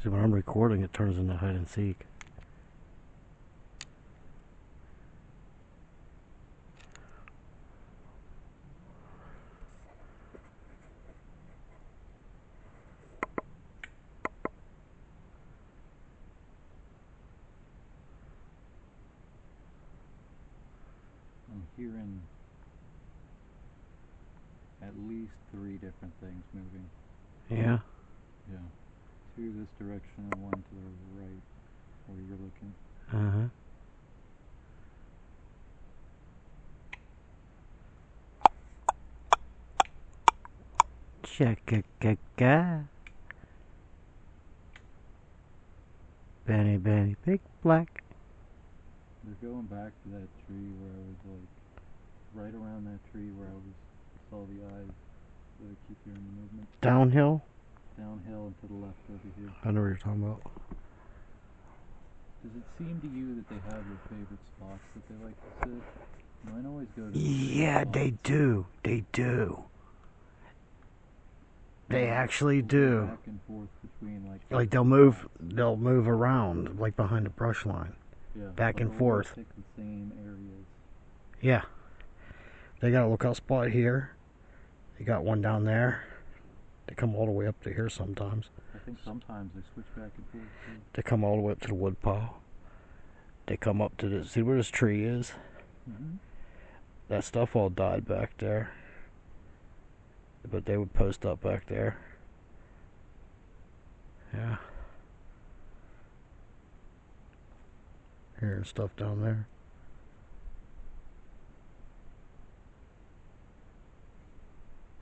See, when I'm recording, it turns into hide and seek. I'm hearing at least 3 different things moving. Yeah? Yeah. 2 this direction and 1 to the right where you're looking. Uh-huh. Check-a-ga-ga. Benny, Benny, big black. They're going back to that tree where I was like, right around that tree where I saw the eyes. So I keep hearing the movement. Downhill? Downhill and to the left over here. I know what you're talking about. Does it seem to you that they have their favorite spots that they like to sit? Mine always go to the Yeah, they do. They do. They actually do. Back and forth between like they'll move around like behind the brush line. Yeah, back and forth. Pick the same areas. Yeah. They got a lookout spot here. They got one down there. They come all the way up to here sometimes. I think sometimes they switch back and forth too. They come all the way up to the wood pile. They come up to see where this tree is? Mm-hmm. That stuff all died back there. But they would post up back there. Yeah. Hearing stuff down there.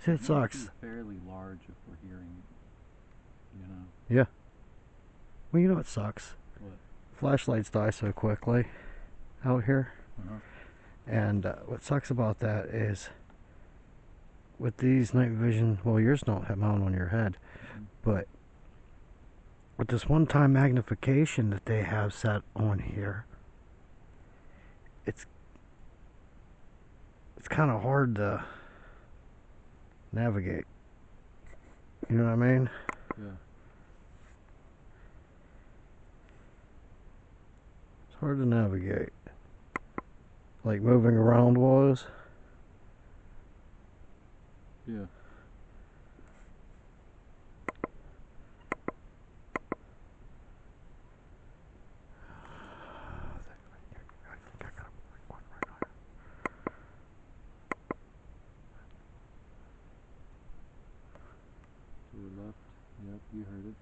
See, it sucks. Fairly large if we're hearing it, you know. Yeah. Well, you know what sucks? What? Flashlights die so quickly out here. Uh-huh. And what sucks about that is with these night vision, well, yours don't have mount on your head, but with this one-time magnification that they have set on here, it's kind of hard to navigate. You know what I mean? Yeah. It's hard to navigate. Like moving around was. Yeah. To the left. Yep, you heard it.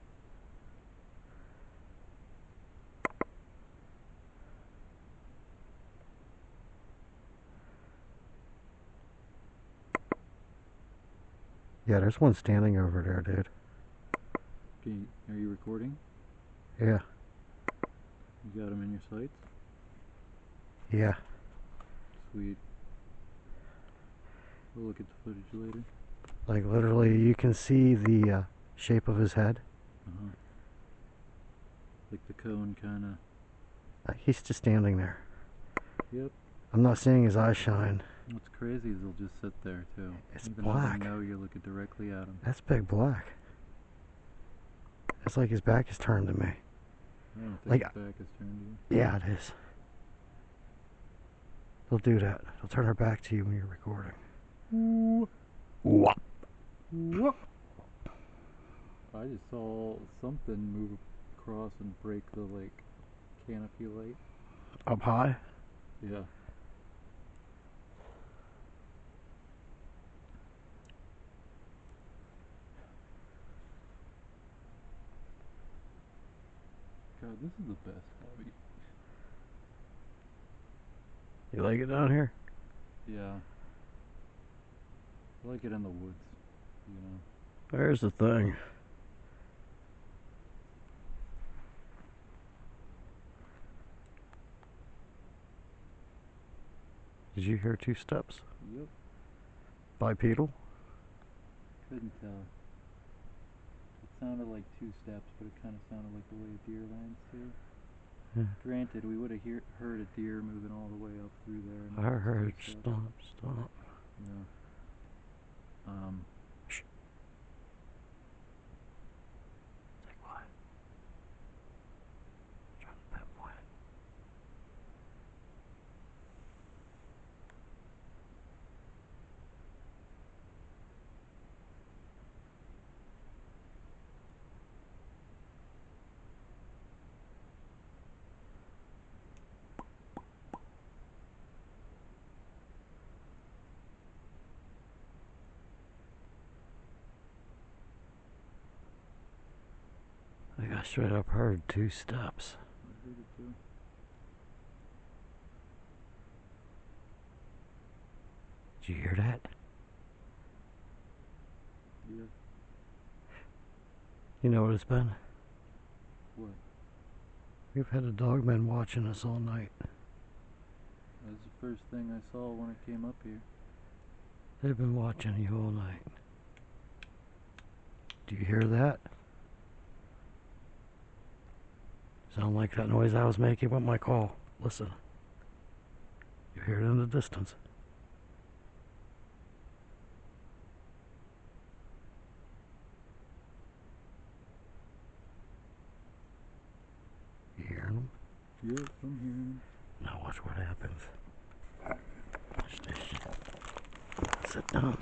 Yeah, there's one standing over there, dude. Are you recording? Yeah. You got him in your sights? Yeah. Sweet. We'll look at the footage later. Like literally, you can see the shape of his head. Uh-huh. Like the cone kind of. He's just standing there. Yep. I'm not seeing his eyes shine. What's crazy is he'll just sit there too. It's Even black. though you know you're looking directly at him. That's big black. It's like his back is turned to me. I don't think Like, his back is turned to you. Yeah, it is. They'll do that. They'll turn her back to you when you're recording. Whoop. Whoop. I just saw something move across and break the canopy light. Up high? Yeah. God, this is the best hobby. You like it down here? Yeah. I like it in the woods, you know. There's the thing. Did you hear 2 steps? Yep. Bipedal? Couldn't tell. It sounded like 2 steps, but it kind of sounded like the way a deer lands too. Yeah. Granted, we would have heard a deer moving all the way up through there. I heard stomp. Yeah. Shh. Stay quiet. I straight up heard 2 steps. I heard it too. Did you hear that? Yeah. You know what it's been? What? We've had a dogman watching us all night. That's the first thing I saw when I came up here. They've been watching you all night. Do you hear that? Sound like that noise I was making with my call. Listen. You hear it in the distance. You hearing them? Yep, I'm hearing them. Now watch what happens. Watch this shit. Sit down.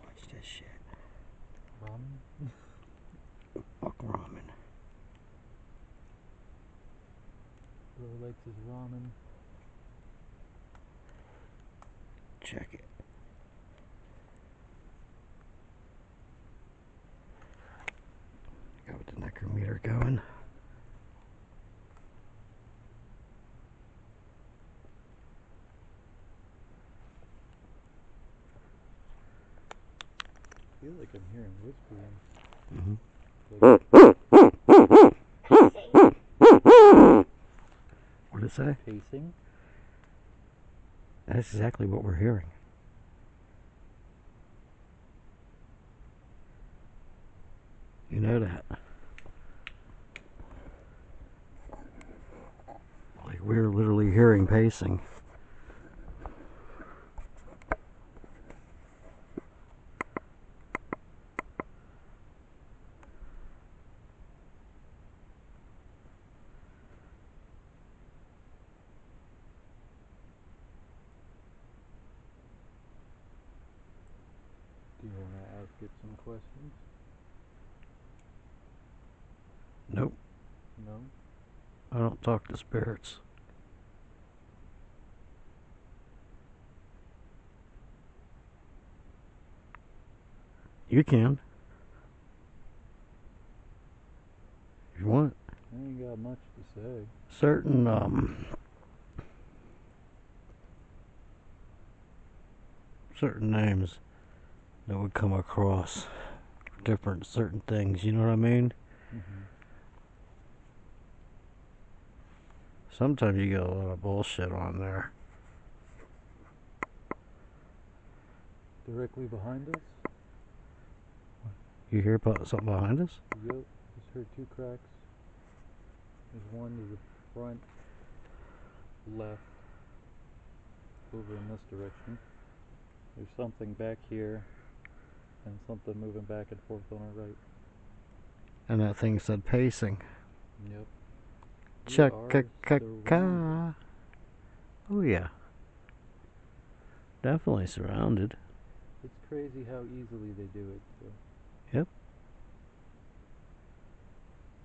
Watch this shit. Ramen? Fuck ramen. Bro likes his ramen. Check it. Got the necrometer going. I feel like I'm hearing whispering. What did it say? Pacing? That's exactly what we're hearing. You know that. Like we're literally hearing pacing. Do you want to ask it some questions? Nope, No? I don't talk to spirits. You can. If you want. I ain't got much to say. Certain certain names that would come across different certain things, you know what I mean? Mm-hmm. Sometimes you get a lot of bullshit on there. Directly behind us? You hear something behind us? Yep. Just heard 2 cracks. There's one to the front left over in this direction. There's something back here and something moving back and forth on our right. And that thing said pacing. Yep. Check-a-ca-ca. Oh yeah. Definitely surrounded. It's crazy how easily they do it. So. Yep.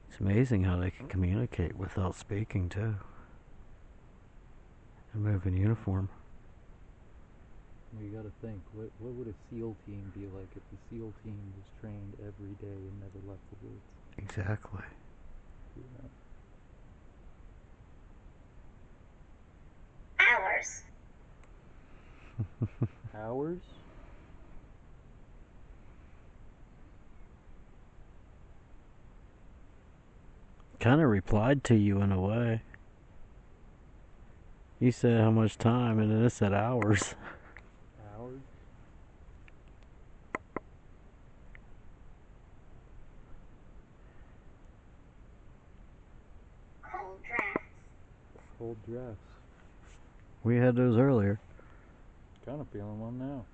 It's amazing how they can communicate without speaking too. And move in uniform. You gotta think, what would a SEAL team be like if the SEAL team was trained every day and never left the woods? Exactly. Yeah. Hours. Hours? Kind of replied to you in a way. You said how much time, and then it said hours. Hours? Cold drafts. Cold drafts. We had those earlier. Kind of feeling one now.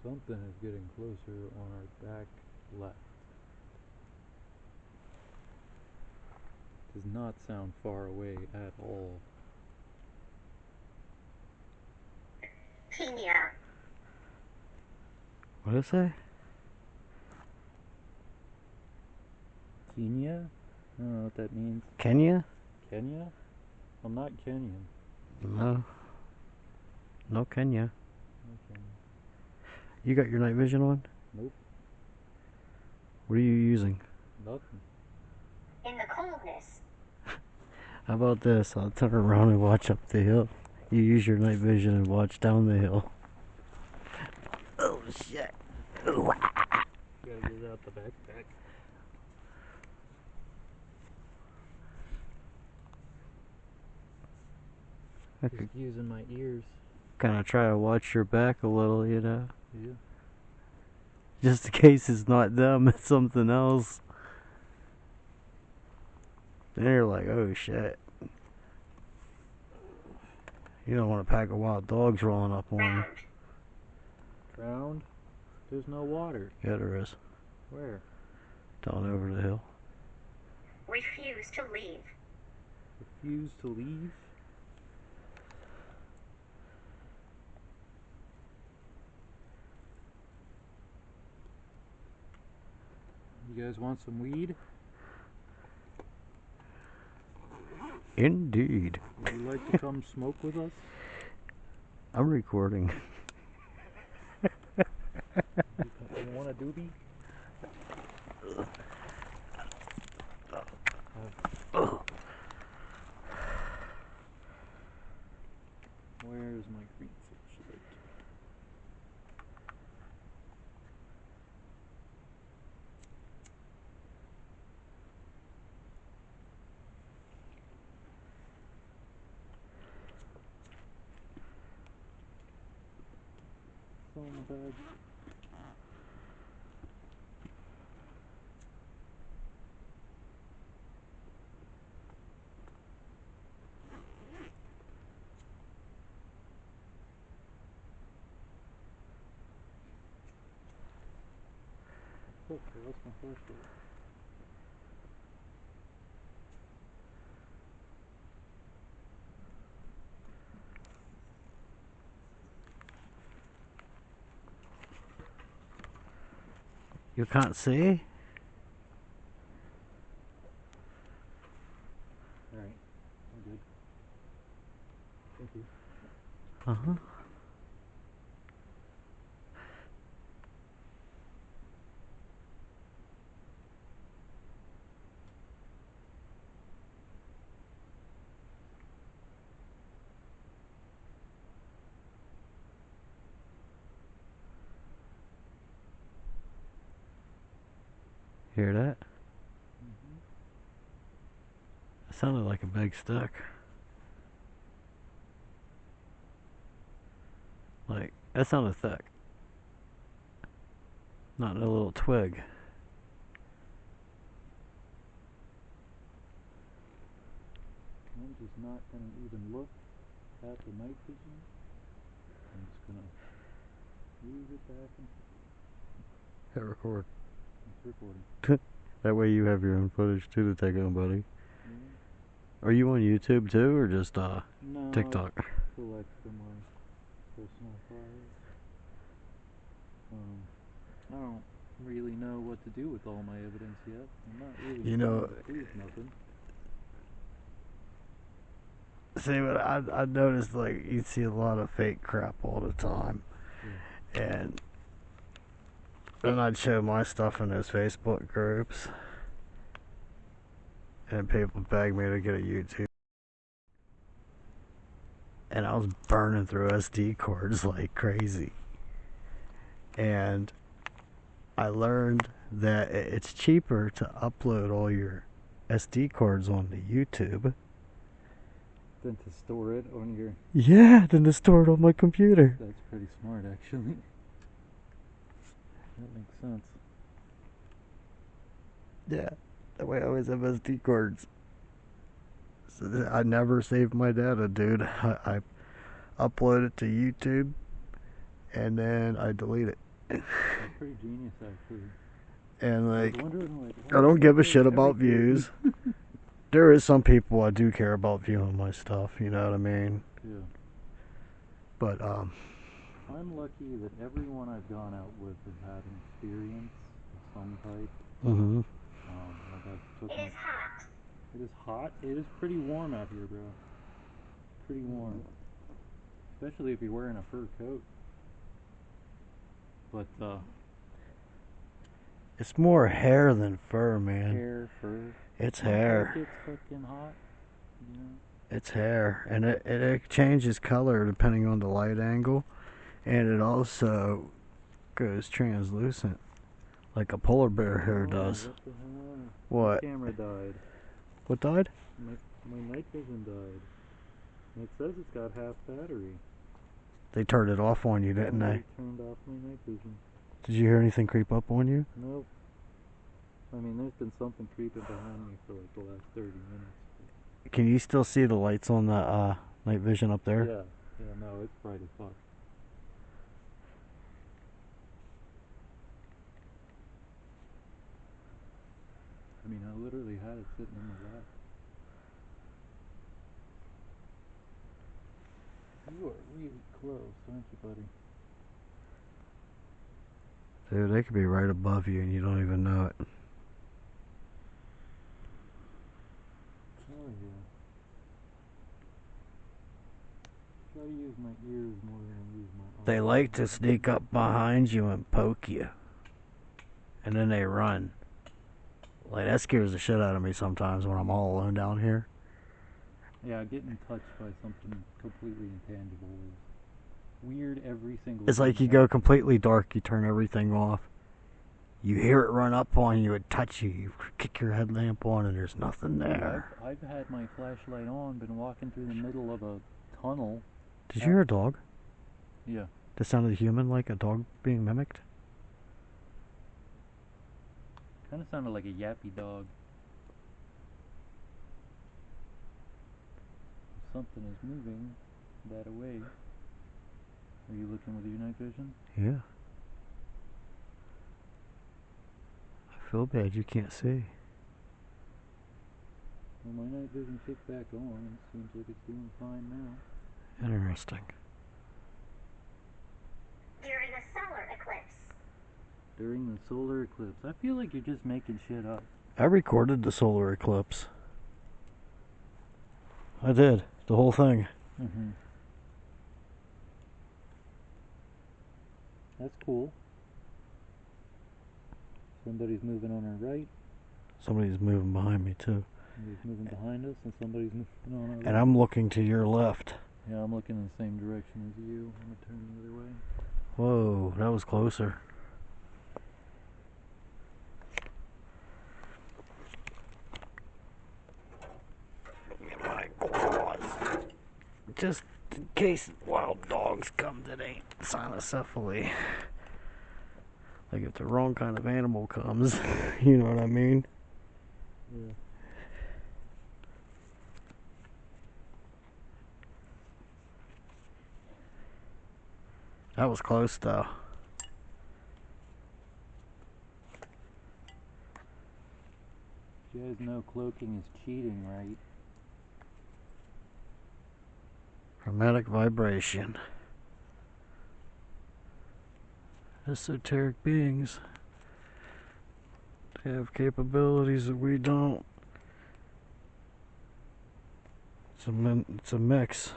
Something is getting closer on our back left. Does not sound far away at all. Pina. What did it say? Kenya? I don't know what that means. Kenya? Kenya? I'm not Kenyan. No. No Kenya. Okay. You got your night vision on? Nope. What are you using? Nothing. In the coldness. How about this? I'll turn around and watch up the hill. You use your night vision and watch down the hill. Oh shit. Ooh. Gotta get out the backpack. I Just could using my ears. kind of try to watch your back a little, you know? Yeah. Just in case it's not them, it's something else. Then you're like, oh shit. You don't want a pack of wild dogs rolling up on you. Round. Drowned? There's no water. Yeah, there is. Where? Down over the hill. Refuse to leave. Refuse to leave? You guys want some weed? Indeed. Would you like to come smoke with us? I'm recording. You want a doobie? Where's my green flashlight? It's on the bag. Look, that's my flashlight. You can't see? Alright, I'm good. Thank you. Uh-huh. Hear that? It sounded like a big stick. Like, that sounded thick. Not a little twig. I'm just not going to even look at the night vision. I'm just going to use it back and Hit record. it's recording. That way you have your own footage too to take on, buddy. Yeah. Are you on YouTube too, or just No, TikTok? I select from my personal files. I don't really know what to do with all my evidence yet. I'm not really You know- trying to prove nothing. See, but I noticed, like, you see a lot of fake crap all the time. Yeah. And then I'd show my stuff in those Facebook groups. And people beg me to get a YouTube. And I was burning through SD cards like crazy. And I learned that it's cheaper to upload all your SD cards onto YouTube. Than to store it on your... Yeah, than to store it on my computer. That's pretty smart, actually. That makes sense. Yeah, that way I always have SD cards. So I never save my data, dude. I upload it to YouTube, and then I delete it. That's pretty genius, actually. And I was like, wondering, like, I don't give a shit everything. about views. There is some people I do care about viewing my stuff, you know what I mean? Yeah. But I'm lucky that everyone I've gone out with has had an experience of some type. Mm-hmm. Like I took It is hot. It is hot. It is pretty warm out here, bro. Pretty warm. Especially if you're wearing a fur coat. But, It's more hair than fur, man. hair, fur. It's hair. It's fucking hot. You know? It's hair. And it changes color depending on the light angle. And it also goes translucent. Like a polar bear hair does. What the hell? What? My camera died. What died? My night vision died. And it says it's got half battery. They turned it off on you, didn't they? Turned off my night vision. Did you hear anything creep up on you? Nope. I mean, there's been something creeping behind me for like the last 30 minutes. Can you still see the lights on the night vision up there? Yeah, no, it's bright as fuck. I mean, I literally had it sitting in my lap. You are really close, aren't you, buddy? Dude, they could be right above you and you don't even know it. Oh, yeah. Try to use my ears more than I use my eyes. They like to sneak up behind you and poke you. And then they run. Like, that scares the shit out of me sometimes when I'm all alone down here. Yeah, getting touched by something completely intangible is weird every single It's time. like you go completely dark, you turn everything off. You hear it run up on you, it touch you, you kick your headlamp on and there's nothing there. I've had my flashlight on, been walking through the middle of a tunnel. Did you hear a dog? Yeah. That sounded human, like a dog being mimicked? Kind of sounded like a yappy dog. If something is moving that away. Are you looking with your night vision? Yeah. I feel bad you can't see. Well, my night vision kicked back on. It seems like it's doing fine now. Interesting. During a solar eclipse. During the solar eclipse. I feel like you're just making shit up. I recorded the solar eclipse. I did. The whole thing. Mm-hmm. That's cool. Somebody's moving on our right. Somebody's moving behind me too. Somebody's moving behind us, and somebody's moving on our right. And I'm looking to your left. Yeah, I'm looking in the same direction as you. I'm gonna turn the other way. Whoa, that was closer. My claws. Just in case wild dogs come that ain't cynocephaly. Like if the wrong kind of animal comes, you know what I mean? Yeah. That was close though. You guys know cloaking is cheating, right? Hermetic vibration. Esoteric beings. They have capabilities that we don't. It's a mix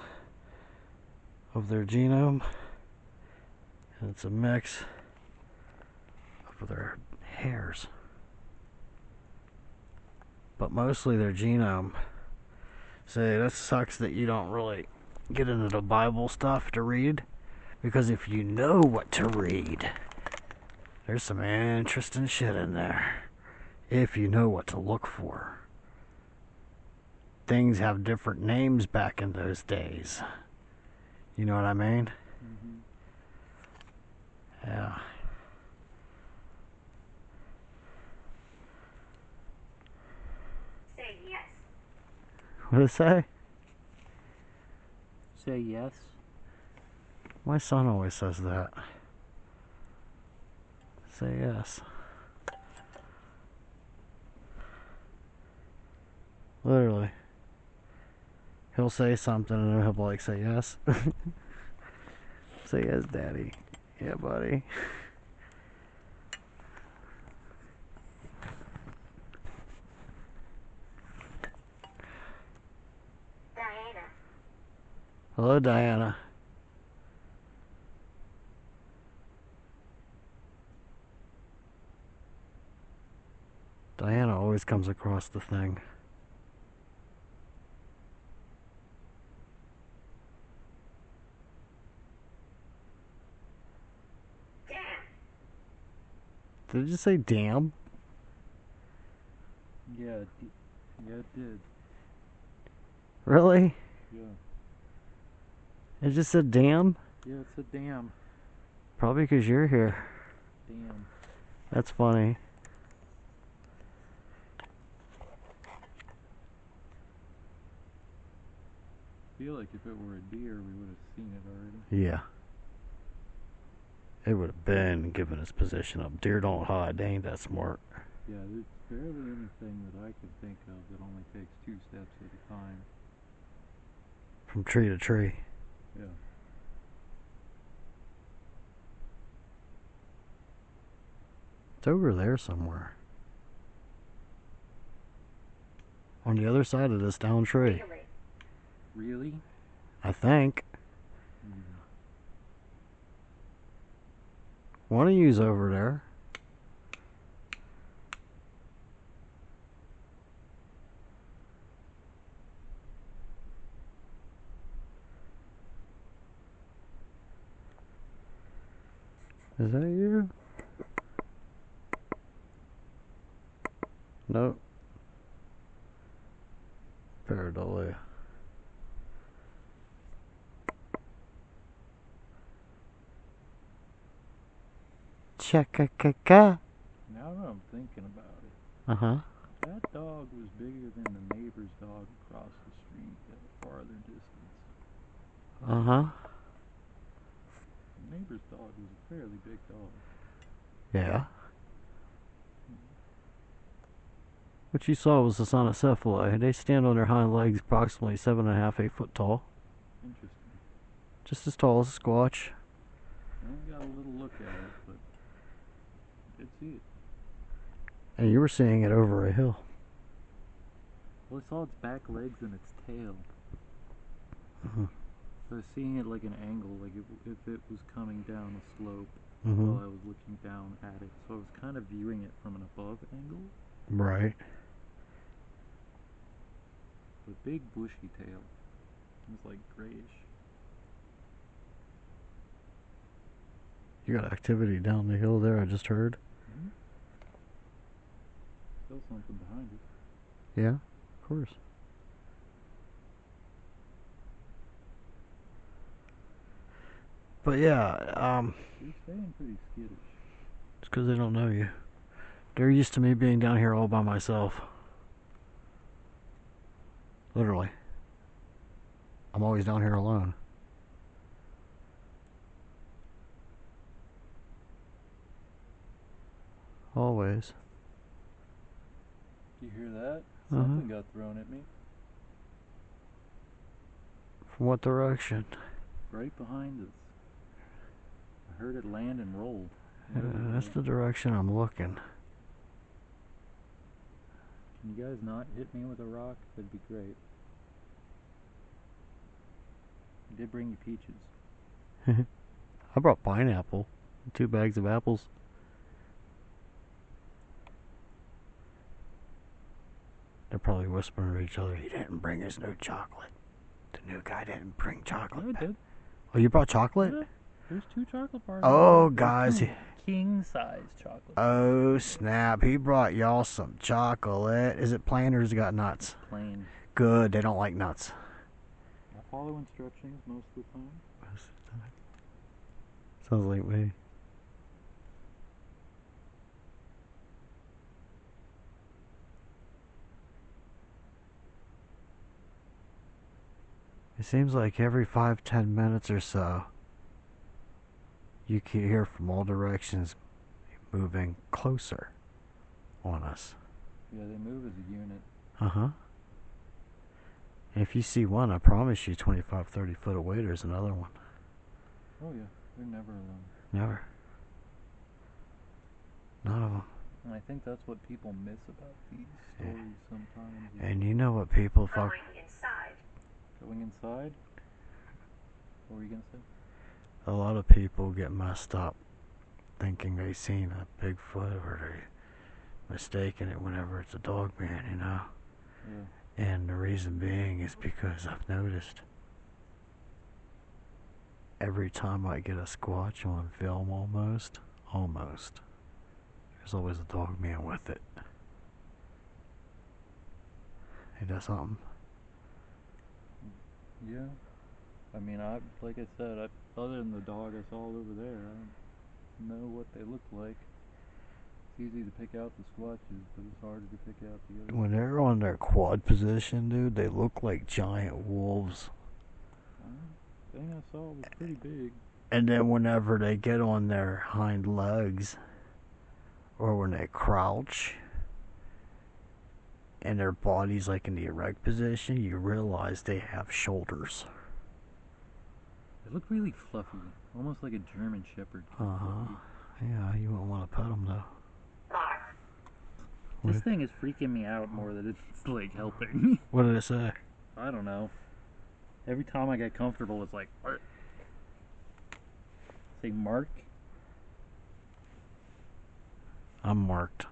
of their genome, and it's a mix of their hairs. But mostly their genome. Say, that sucks that you don't really get into the Bible stuff to read, because if you know what to read, there's some interesting shit in there. If you know what to look for. Things have different names back in those days. You know what I mean? Mm-hmm. Yeah. Say yes. What did it say? Say yes. My son always says that. Say yes. Literally. He'll say something and he'll be like, say yes. Say yes, Daddy. Yeah, buddy. Diana. Hello, Diana. Diana always comes across the thing. Damn. Did you say damn? Yeah, yeah, it did. Really? Yeah. It just said damn? Yeah, it's a damn. Probably because you're here. Damn. That's funny. I feel like if it were a deer, we would have seen it already. Yeah. It would have been given its position up. Deer don't hide. They ain't that smart. Yeah, there's barely anything that I could think of that only takes 2 steps at a time. From tree to tree. Yeah. It's over there somewhere. On the other side of this down tree. Really? Really? I think. One of you's over there. Is that you? Nope. Pareidolia. Chaka-ka-ka. Now that I'm thinking about it, Uh-huh. that dog was bigger than the neighbor's dog across the street at a farther distance. Uh-huh. The neighbor's dog was a fairly big dog. Yeah. What you saw was the Sonocephali. They stand on their hind legs approximately 7.5, 8 foot tall. Interesting. Just as tall as a squatch. I only got a little look at it, but I did see it. And you were seeing it over a hill. Well, I saw its back legs and its tail. Mm-hmm. So I was seeing it like an angle, like if it was coming down a slope Mm-hmm. while I was looking down at it. So I was kind of viewing it from an above angle. Right. With a big bushy tail. It was like grayish. You got activity down the hill there, I just heard. Mm-hmm. Still something behind it. Yeah, of course. But yeah, You're staying pretty skittish. it's because they don't know you. They're used to me being down here all by myself. Literally. I'm always down here alone. Always. Do you hear that? Uh-huh. Something got thrown at me. From what direction? Right behind us. I heard it land and roll. That's the direction I'm looking. Can you guys not hit me with a rock? That'd be great. I did bring you peaches. I brought pineapple. 2 bags of apples. They're probably whispering to each other, he didn't bring us no chocolate. The new guy didn't bring chocolate. I did. Oh, you brought chocolate? Yeah, there's 2 chocolate bars. Oh, There's guys. 2 king size chocolate Oh, snap. He brought y'all some chocolate. Is it plain or has it got nuts? plain. Good. They don't like nuts. I follow instructions most of the time. Sounds like me. It seems like every 5-10 minutes or so, you can hear from all directions moving closer on us. Yeah, they move as a unit. Uh-huh. And if you see one, I promise you 25, 30 foot away, there's another one. Oh, yeah. They're never alone. Never. None of them. And I think that's what people miss about these stories sometimes. And you know what people fuck... Going inside. Going inside? What were you gonna say? A lot of people get messed up thinking they seen a Bigfoot or they mistaken it whenever it's a dog man, you know? Yeah. And the reason being is because I've noticed every time I get a squatch on film almost, there's always a dog man with it. Ain't that something? Yeah. I mean, like I said, other than the dog I saw over there, I don't know what they look like. It's easy to pick out the squatches, but it's harder to pick out the others. When they're on their quad position, dude, they look like giant wolves. The thing I saw was pretty big. And then whenever they get on their hind legs, or when they crouch, and their body's like in the erect position, you realize they have shoulders. They look really fluffy, almost like a German Shepherd. Uh-huh. Yeah, you wouldn't want to pet them though. This thing is freaking me out more than it's like helping. What did it say? I don't know. Every time I get comfortable, it's like, say Mark. I'm marked.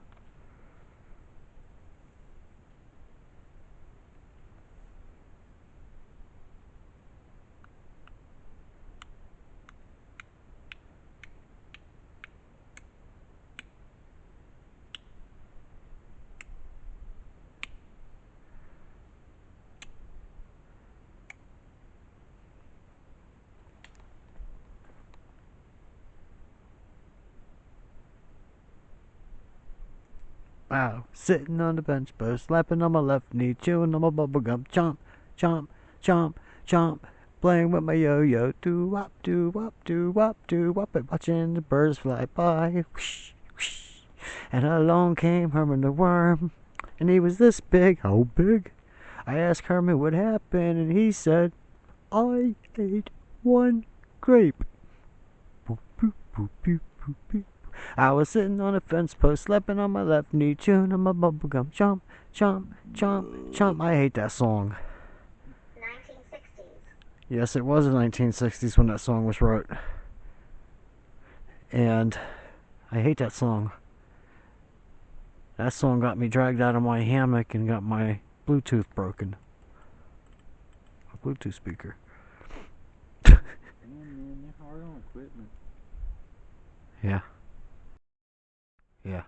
Wow, sitting on the bench post, slapping on my left knee, chewing on my bubble gum, chomp, chomp, chomp, chomp, playing with my yo-yo, doo-wop, doo-wop, doo-wop, doo-wop, and watching the birds fly by, whoosh, whoosh. And along came Herman the worm, and he was this big. How big? I asked Herman what happened, and he said, I ate one grape. Boop, boop, boop, boop, boop, boop. I was sitting on a fence post, slapping on my left knee, chewing on my bubblegum. Chomp, chomp, chomp, chomp. I hate that song. 1960s. Yes, it was the 1960s when that song was wrote. And I hate that song. That song got me dragged out of my hammock and got my Bluetooth broken. A Bluetooth speaker. Man, they're hard on equipment. Yeah. Yeah.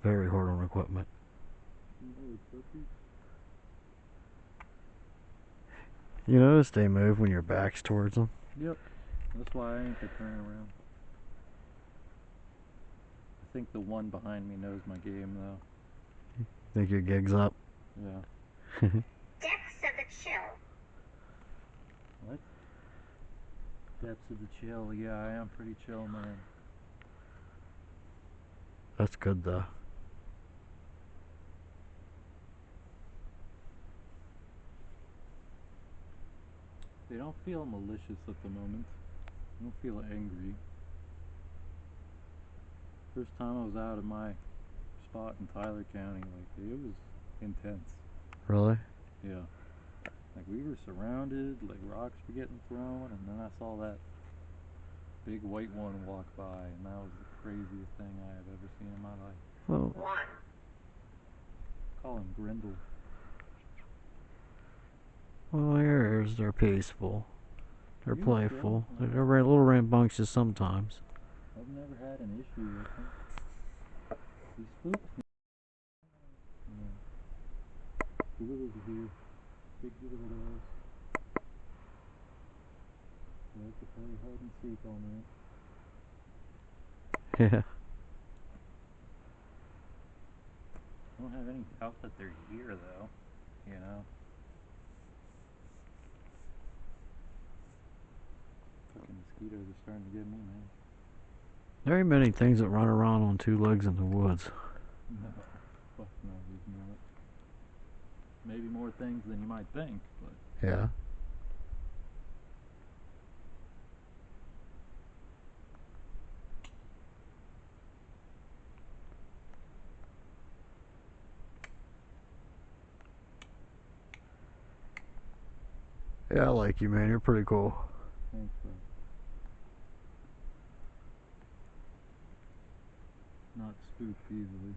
Very hard on equipment. You notice they move when your back's towards them? Yep. That's why I ain't to turn around. I think the one behind me knows my game, though. Think your gig's up? Yeah. Depths of the chill. What? Depths of the chill. Yeah, I am pretty chill, man. That's good, though. They don't feel malicious at the moment. I don't feel angry. First time I was out of my spot in Tyler County, like, it was intense. Really? Yeah. Like, we were surrounded, like, rocks were getting thrown, and then I saw that big white one walk by, and that was the craziest thing I have ever seen in my life. Well, One. Call him Grindle. well, yours, they're peaceful. They're Yeah, playful. yeah. They're a little rambunctious sometimes. I've never had an issue with him. He spooked me. Yeah. The littles are here. Big little girls. They like to play hide and seek all night. Yeah. I don't have any doubt that they're here, though. You know? Fucking mosquitoes are starting to get me, man. There ain't many things that run around on two legs in the woods. No. Fuck no, there's not. Maybe more things than you might think, but... Yeah. Yeah, I like you, man. You're pretty cool. Thanks, bro. Not spooked easily.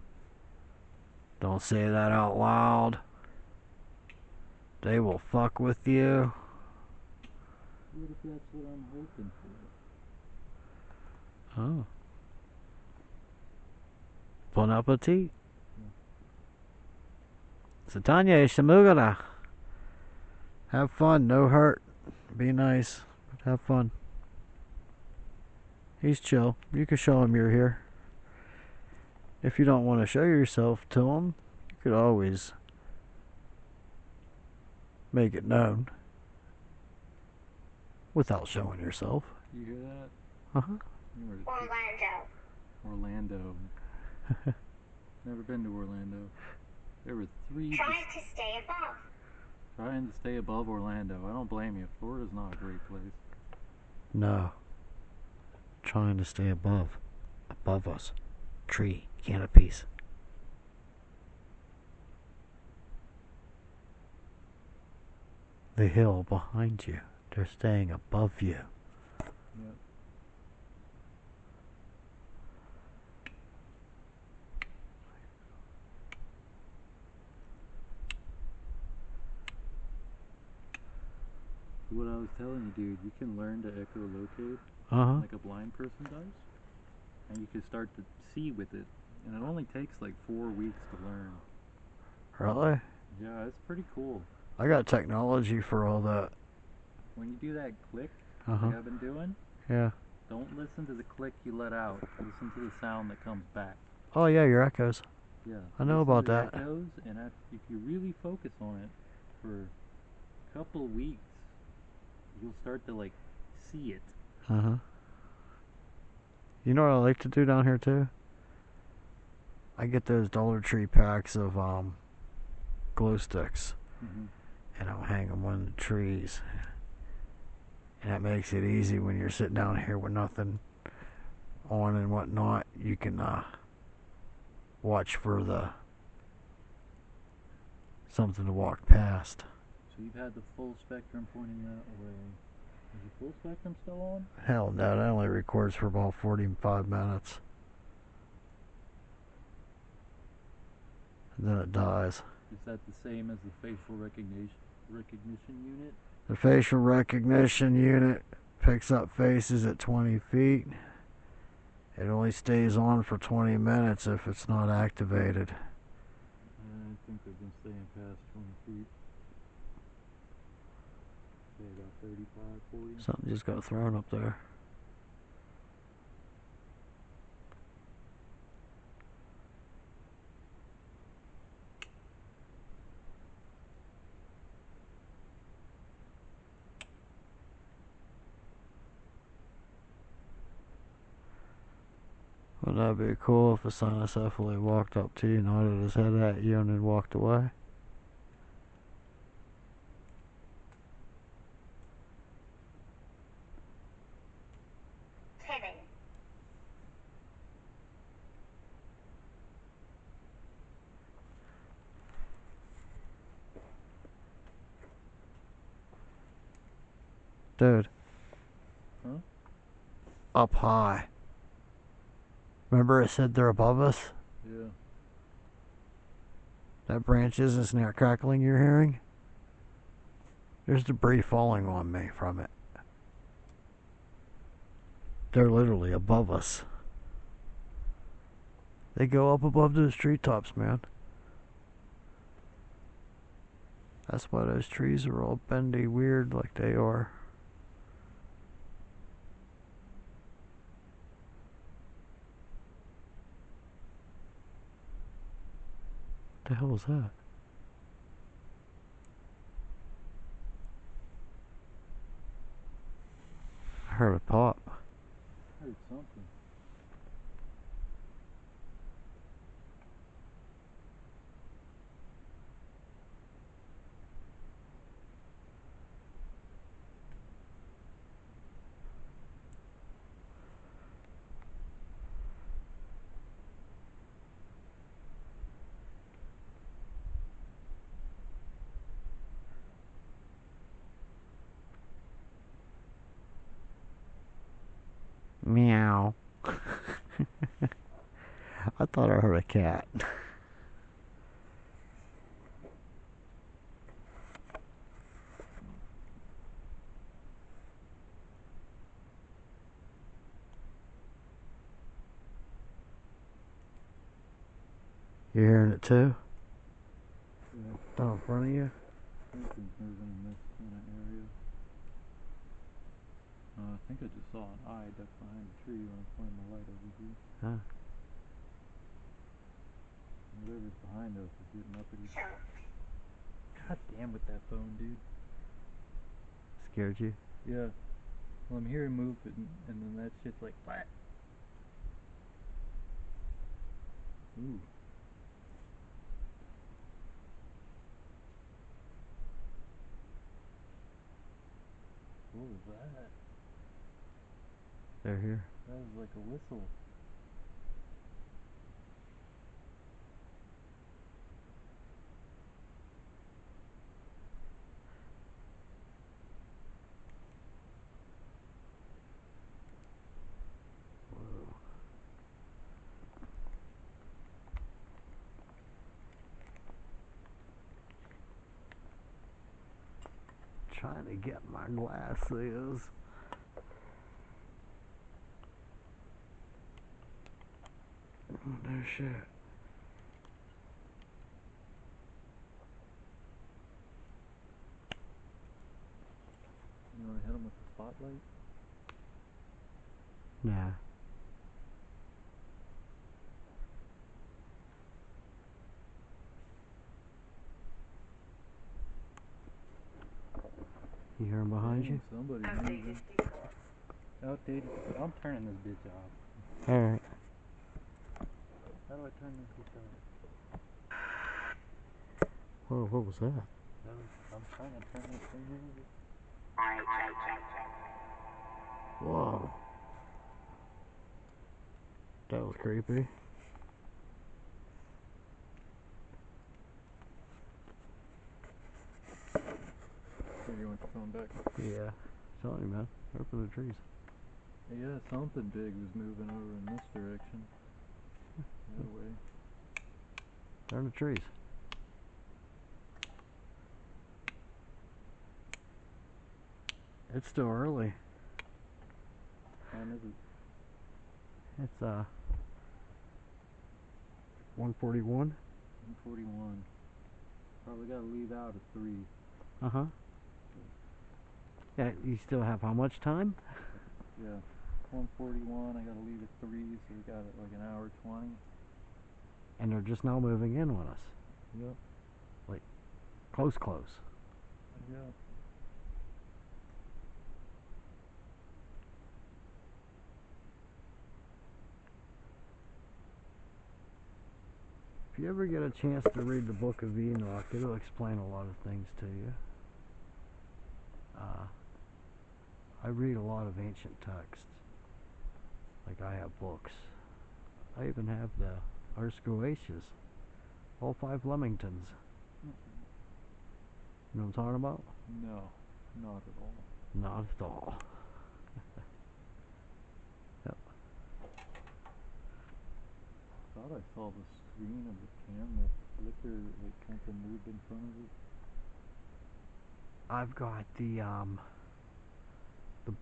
Don't say that out loud. They will fuck with you. What if that's what I'm hoping for? Oh. Bon appetit. Satanya Shamugara. Have fun, no hurt. Be nice. Have fun. He's chill. You can show him you're here. If you don't want to show yourself to him, you could always make it known without showing yourself. You hear that? Uh-huh. You were Orlando. Orlando. Never been to Orlando. There were 3. Trying to stay above. Trying to stay above Orlando. I don't blame you. Florida's not a great place. No. Trying to stay above us. Tree canopies. The hill behind you. They're staying above you. Yep. What I was telling you, dude, you can learn to echolocate Uh-huh. like a blind person does, and you can start to see with it, and it only takes like 4 weeks to learn. Really? Yeah, it's pretty cool. I got technology for all that. When you do that click, Uh-huh. like I've been doing, Yeah. don't listen to the click you let out. Listen to the sound that comes back. Oh yeah, your echoes. Yeah. I know listen about to the that. Echoes, and if you really focus on it for a couple of weeks, you'll start to like see it. Uh-huh. You know what I like to do down here too? I get those Dollar Tree packs of glow sticks, and I'll hang them on the trees. And that makes it easy when you're sitting down here with nothing on and whatnot. You can watch for something to walk past. So you've had the full spectrum pointing that way. Is the full spectrum still on? Hell no, that only records for about 45 minutes. And then it dies. Is that the same as the facial recognition unit? The facial recognition unit picks up faces at 20 feet. It only stays on for 20 minutes if it's not activated. I think they've been staying past 20 feet. Say about 35, 40. Something just got thrown up there. Wouldn't that be cool if a cynocephaly walked up to you, nodded his head at you, and then walked away? Heading. Dude. Huh? Up high. Remember it said they're above us? Yeah. That branch isn't that crackling you're hearing? There's debris falling on me from it. They're literally above us. They go up above those treetops, man. That's why those trees are all bendy, weird like they are. What the hell was that? I heard a pop. I heard something. Meow. I thought I heard a cat. You hearing it too? Yeah. Down in front of you? Something's moving in this kind of area. I think I just saw an eye duck behind a tree when I pointed my light over here. Huh. Whatever's behind us is getting up at you. God damn with that phone, dude. Scared you? Yeah. Well, I'm hearing movement, and then that shit's like flat. Ooh. What was that? They're here. That was like a whistle. Whoa. Trying to get my glasses. Oh, no shit. You want to hit him with the spotlight? Nah. You hear him behind Dang, you? somebody's moving. Outdated. I'm turning this bitch off. Alright. How do I turn this bitch off? Whoa, what was that? I'm trying to turn this thing over. Whoa. That was creepy. Here, you want your phone back? Yeah. Telling you, man. Open the trees. Yeah, something big was moving over in this direction. That way. They're in the trees. It's still early. Time is it? It's 1:41. 1:41. Probably gotta leave out at 3. Uh-huh. Yeah, you still have how much time? Yeah. 1:41, I gotta leave at 3, so we got like an hour 20. And they're just now moving in on us. Yep. Close. Yeah. If you ever get a chance to read the Book of Enoch, it'll explain a lot of things to you. I read a lot of ancient texts. Like I have books. I even have the Ars Goetias. All 5 Leamingtons. You know what I'm talking about? No, not at all. Not at all. Yep. Thought I saw the screen of the camera flicker, like something moved in front of it. I've got the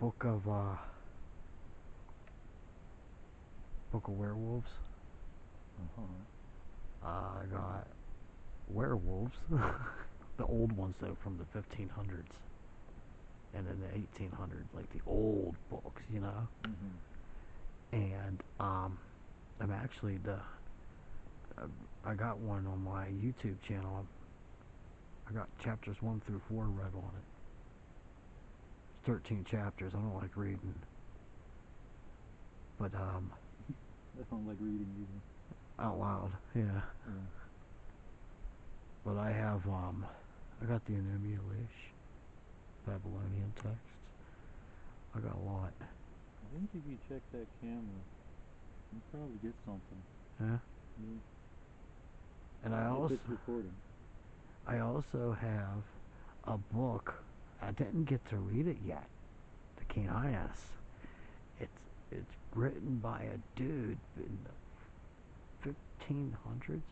book of werewolves. I got werewolves. The old ones though, from the 1500s. And in the 1800s, like the old books, you know. And I'm actually I got one on my YouTube channel. I got chapters 1 through 4 read on it. It's 13 chapters. I don't like reading, but I don't like reading either. out loud, yeah. But I have I got the Enumulish Babylonian texts. I got a lot. I think if you check that camera, you probably get something. Yeah. And If it's recording. I also have a book. I didn't get to read it yet. The King Highness. It's written by a dude in the 1500s,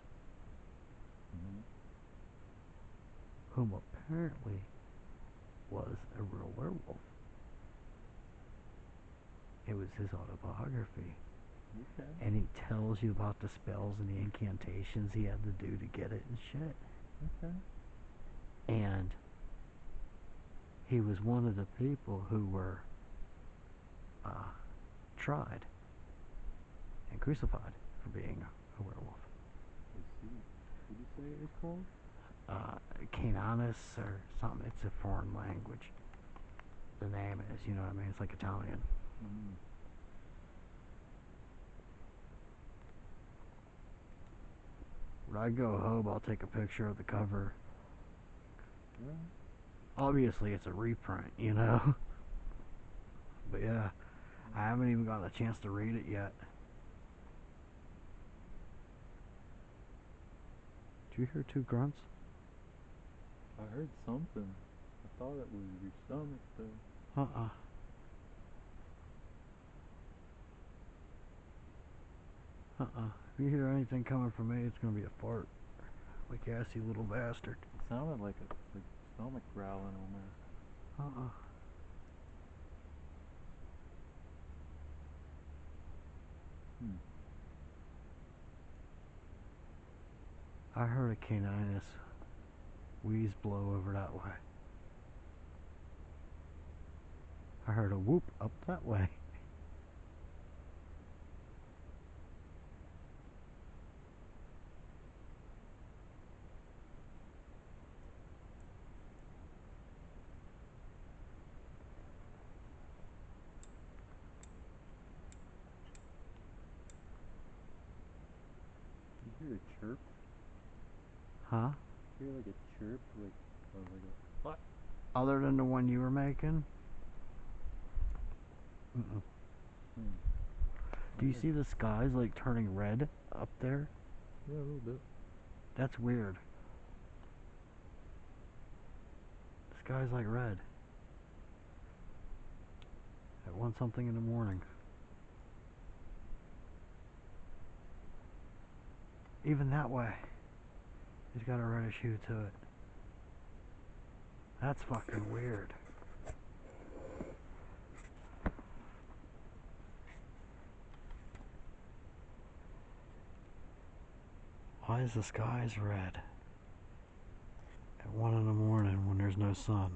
whom apparently was a real werewolf. It was his autobiography. Okay. And he tells you about the spells and the incantations he had to do to get it and shit. Okay. And he was one of the people who were tried and crucified for being a werewolf. I see. What did you say it was called? Cananus or something. It's a foreign language. The name is, you know what I mean? It's like Italian. Mm. When I go home, I'll take a picture of the cover. Yeah. Obviously, it's a reprint, you know? But yeah, I haven't even gotten a chance to read it yet. Did you hear two grunts? I heard something. I thought it was your stomach, though. Uh-uh. If you hear anything coming from me, it's gonna be a fart. Like ass, you little bastard. It sounded like a stomach growling almost. I heard a caninus wheeze blow over that way. I heard a whoop up that way. You hear a chirp? Huh? You hear like a chirp? Like a what? Other than the one you were making? Mm-mm. Do you see the skies like turning red up there? Yeah, a little bit. That's weird. The sky's like red. At 1 something in the morning. Even that way. It's got a reddish hue to it. That's fucking weird. Why is the skies red at 1 in the morning when there's no sun?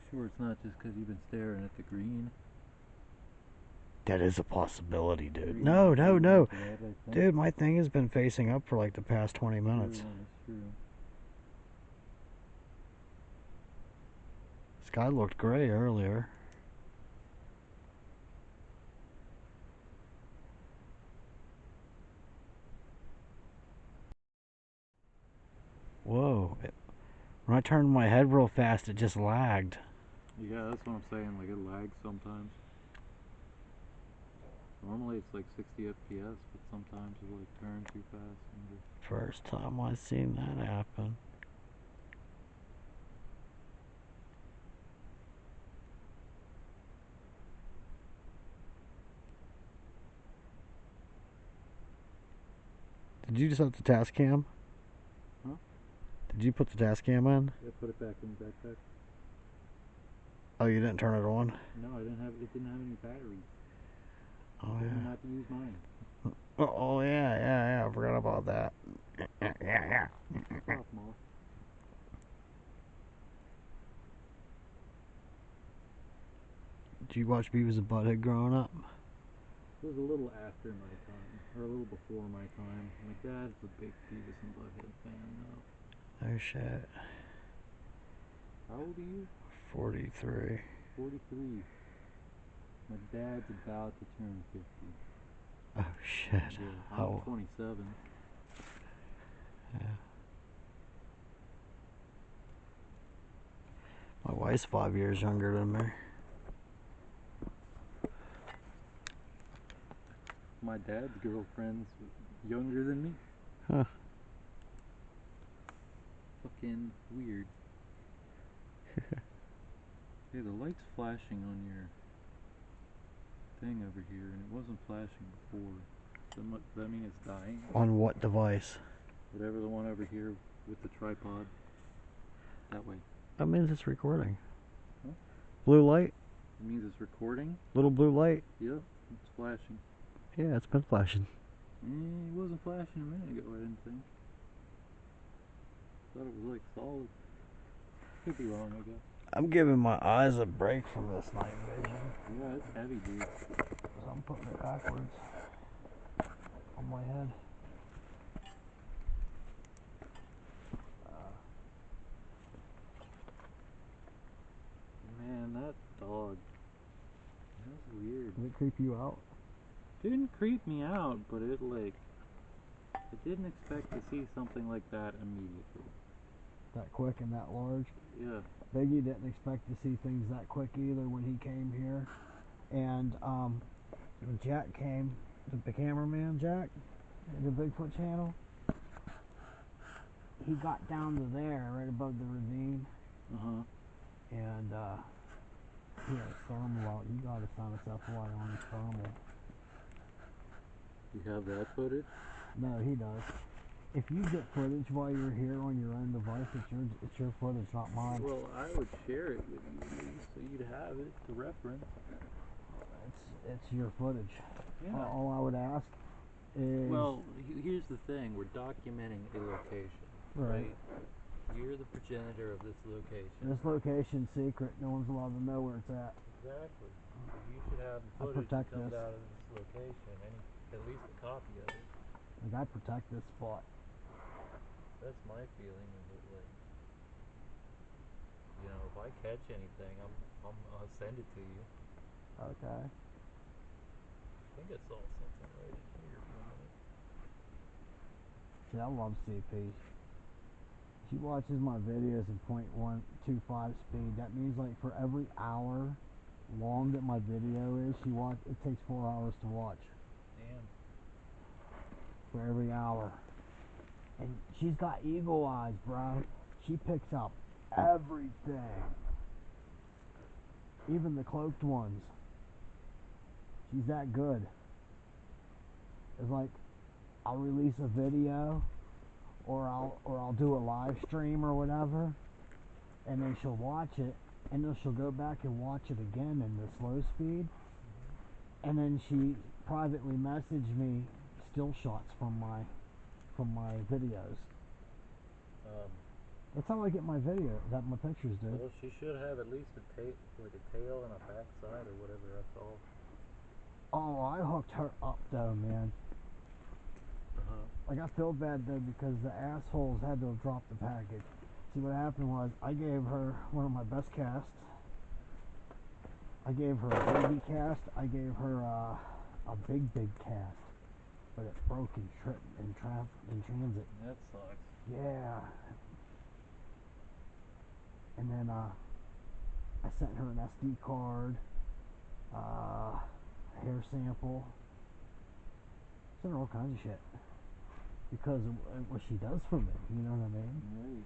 Sure, it's not just because you've been staring at the green. That is a possibility, dude. Green No. red, I think. Dude, my thing has been facing up for like the past 20 minutes. True, that's true. Sky looked gray earlier. Whoa. When I turned my head real fast, it just lagged. Yeah, that's what I'm saying. Like, it lags sometimes. Normally it's like 60 FPS, but sometimes it'll like turn too fast. And First time I seen that happen. Did you just have the task cam? Huh? Did you put the task cam in? yeah, put it back in the backpack. Oh, you didn't turn it on? No, I didn't have. It didn't have any batteries. Oh, I didn't yeah. have to use mine. Oh, yeah. I forgot about that. Yeah. Stop, Moth. Did you watch Beavis and Butthead growing up? It was a little after my time, or a little before my time. My dad's a big Beavis and Butthead fan, though. Oh, shit. How old are you? 43. 43. My dad's about to turn 50. Oh, shit. Yeah, How? I'm 27. Yeah. My wife's 5 years younger than me. My dad's girlfriend's younger than me. Huh. Fucking weird. Hey, the light's flashing on your thing over here, and it wasn't flashing before. Does that mean it's dying? On what device? Whatever the one over here with the tripod. That way. That means it's recording. Huh? Blue light? It means it's recording? Little blue light? Yep, it's flashing. Yeah, it's been flashing. It wasn't flashing a minute ago, I didn't think. Thought it was like solid. Could be wrong, I guess. I'm giving my eyes a break from this night vision. Yeah, it's heavy, dude. So I'm putting it backwards on my head. Man, that dog. That's weird. Did it creep you out? Didn't creep me out, but it like... I didn't expect to see something like that immediately. That quick and that large? Yeah. Biggie didn't expect to see things that quick either when he came here. And when Jack came, the cameraman Jack, the Bigfoot channel, he got down to there, right above the ravine. Uh-huh. And he had thermal out. You got a sound SFY on his thermal. You have that footage? No, he does. If you get footage while you're here on your own device, it's your footage, not mine. Well, I would share it with you so you'd have it to reference. It's your footage. Yeah. All I would ask is... Well, here's the thing. We're documenting a location. Right. You're the progenitor of this location. This location's secret. No one's allowed to know where it's at. Exactly. So you should have the footage that comes out of this location, and at least a copy of it. Like, I protect this spot. That's my feeling of it. Like, you know, if I catch anything, I'll send it to you. Okay. I think I saw something right in here for a minute. See, I love CP. She watches my videos in .125 speed. That means like for every hour long that my video is, it takes 4 hours to watch. Damn. For every hour. And she's got eagle eyes, bro. She picks up everything. Even the cloaked ones. She's that good. It's like I'll release a video or I'll do a live stream or whatever, and then she'll watch it, and then she'll go back and watch it again in the slow speed, and then she privately messaged me still shots from my videos. That's how I get my my pictures, dude. Well, she should have at least a tail and a backside or whatever that's all. Oh, I hooked her up though, man. Like, I feel bad though because the assholes had to have dropped the package. See, what happened was I gave her one of my best casts. I gave her a baby cast. I gave her a big cast, but it broke in transit. That sucks. Yeah. And then I sent her an SD card, a hair sample, sent her all kinds of shit because of what she does for me. You know what I mean? Right.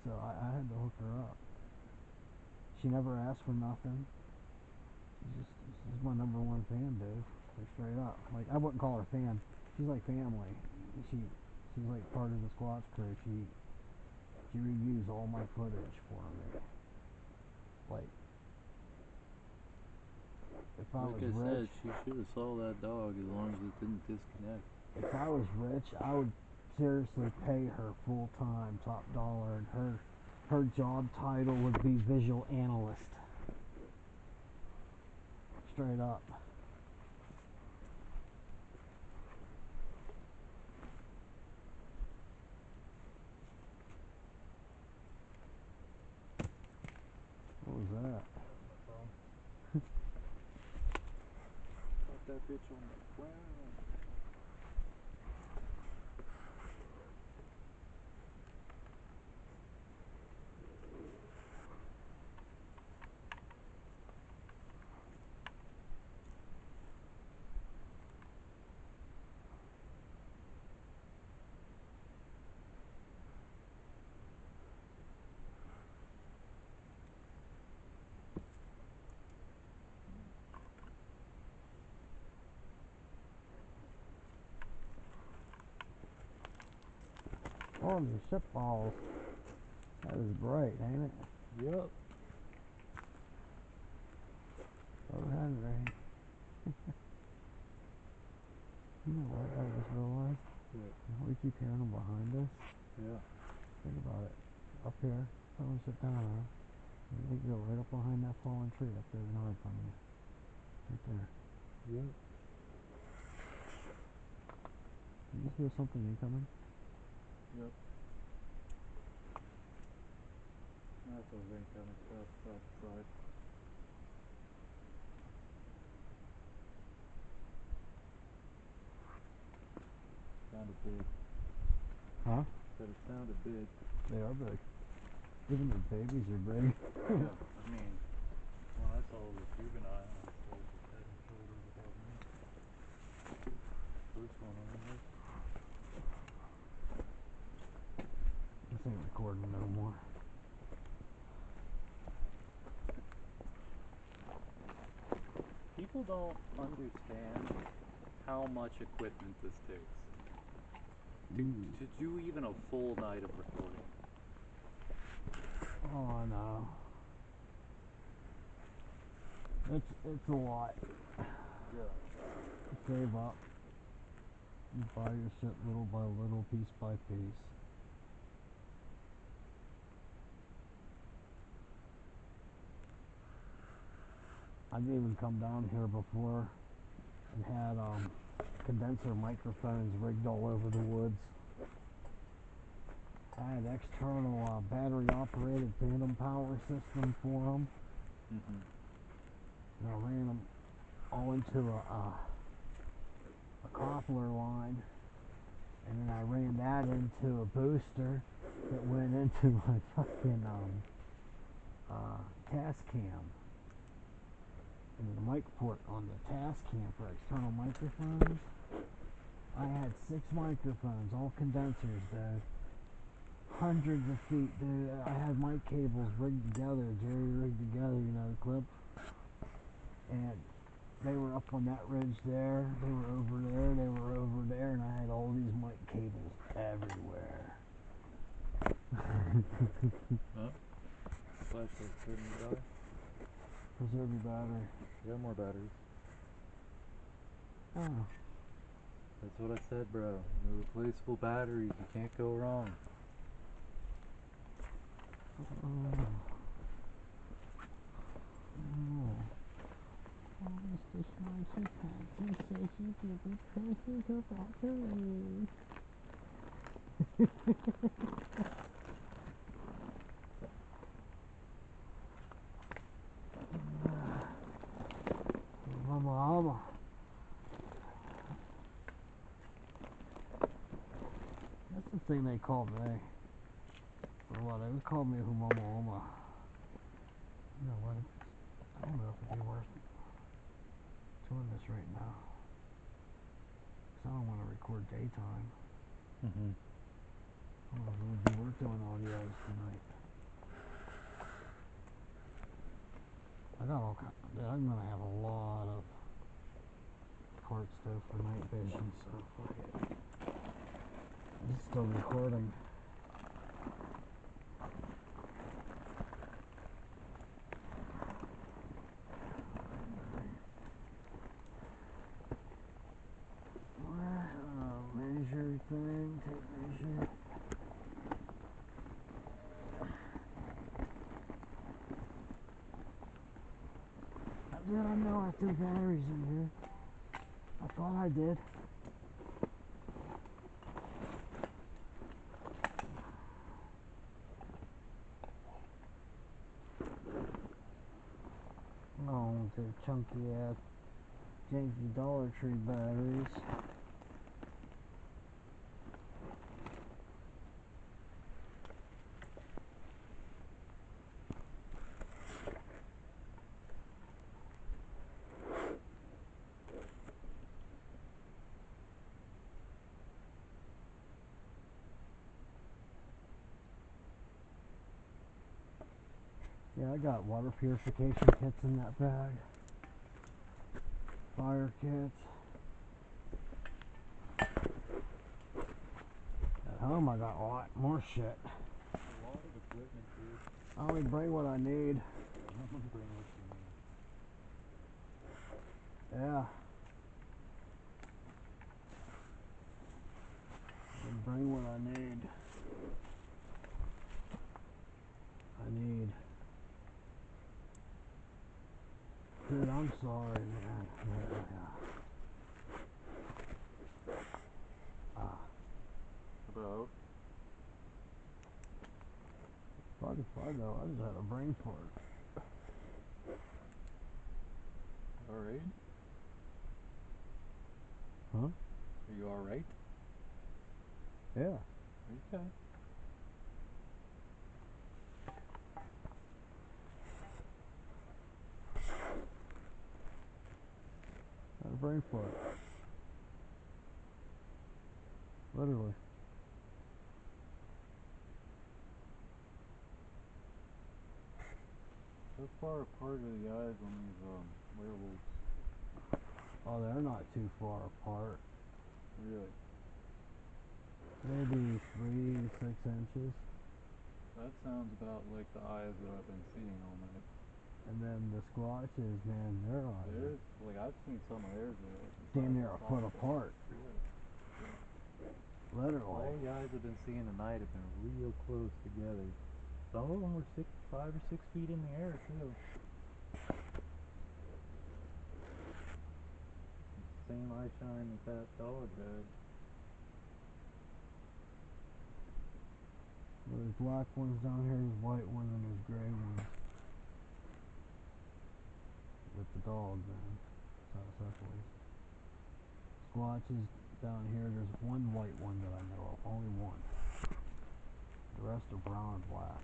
So I had to hook her up. She never asked for nothing. She's my number one fan, dude. Like, straight up. Like, I wouldn't call her fan. She's like family. She's like part of the squatch crew. She reviews all my footage for me. Like, if I was rich, she should have saw that dog as long as it didn't disconnect. If I was rich, I would seriously pay her full time, top dollar, and her job title would be visual analyst. Straight up. What was that? Put that bitch on the ground. calling you shit balls. That is bright, ain't it? Yep. Oh, Henry. You know what I just realized? Yeah. We keep hearing them behind us. Yeah. Think about it. Up here, someone sit down there. And they go right up behind that fallen tree up there and hide from you. Right there. Yep. Did you hear something incoming? Yep. That's those incoming stuff outside. Sounded big. Huh? Said it sounded big. They are big. Even the babies are big. Yeah. I mean, when I saw the juvenile, I was head and shoulders above me. First one on this. This ain't recording no more. People don't understand how much equipment this takes. To do even a full night of recording. Oh no. It's a lot. Yeah. Save up. You buy your shit little by little, piece by piece. I've even come down here before and had condenser microphones rigged all over the woods. I had external battery operated phantom power system for them. Mm-hmm. And I ran them all into a coupler line, and then I ran that into a booster that went into my fucking task cam. And the mic port on the task cam for external microphones. I had 6 microphones, all condensers, dude. Hundreds of feet, dude. I had mic cables rigged together, jerry rigged together, you know, the clip. And they were up on that ridge there, they were over there, they were over there, and I had all these mic cables everywhere. Huh? Flashlight couldn't die. Preserve your battery. You got more batteries. Oh. That's what I said, bro. The replaceable batteries, you can't go wrong. Oh. Oh, Mr. Snarky Patsy says you could replace your battery. Mama. That's the thing they call me. Or what? They would call me Humama. You know what? I don't know if it'd be worth doing this right now. Because I don't want to record daytime. Mm-hmm. I don't know if it would be worth doing audios tonight. I got all kinds. I'm going to have a lot of parts though for night vision, so fuck it. It's still recording. Measure thing, take measure. Did I know I threw batteries in here? I thought I did. Oh, they're chunky ass, janky Dollar Tree batteries. Yeah, I got water purification kits in that bag. Fire kits. Tell him I got a lot more shit. A lot of equipment, dude. I only bring what I need. I'm gonna bring what you need. Yeah. I bring what I need. Dude, I'm sorry, man. About? Fucking fun though. I just had a brain fart. Alright? Huh? Are you alright? Yeah. Okay. Had a brain fart. Literally. How far apart are the eyes on these werewolves? Oh, they're not too far apart. Really? Maybe 3 to 6 inches. That sounds about like the eyes that I've been seeing all night. And then the squatches, man, their eyes Theirs, like I've seen some of theirs that are like damn near a foot apart. Yeah. Literally. All the eyes I've been seeing tonight have been real close together. Some of them were 5 or 6 feet in the air too. Same eye shine that dog had. There's black ones down here, there's white ones, and there's gray ones. With the dog, man. That's how it separates. Squatches down here, there's one white one that I know of. Only one. The rest are brown and black.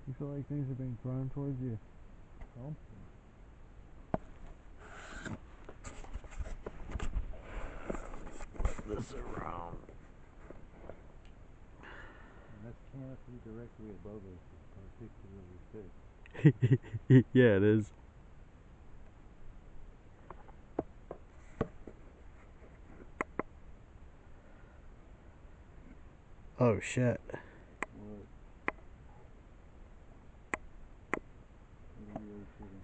You feel like things are being thrown towards you? Something. This around. And this canopy directly above us is particularly thick. Yeah, it is. Oh shit. What? What are you shooting?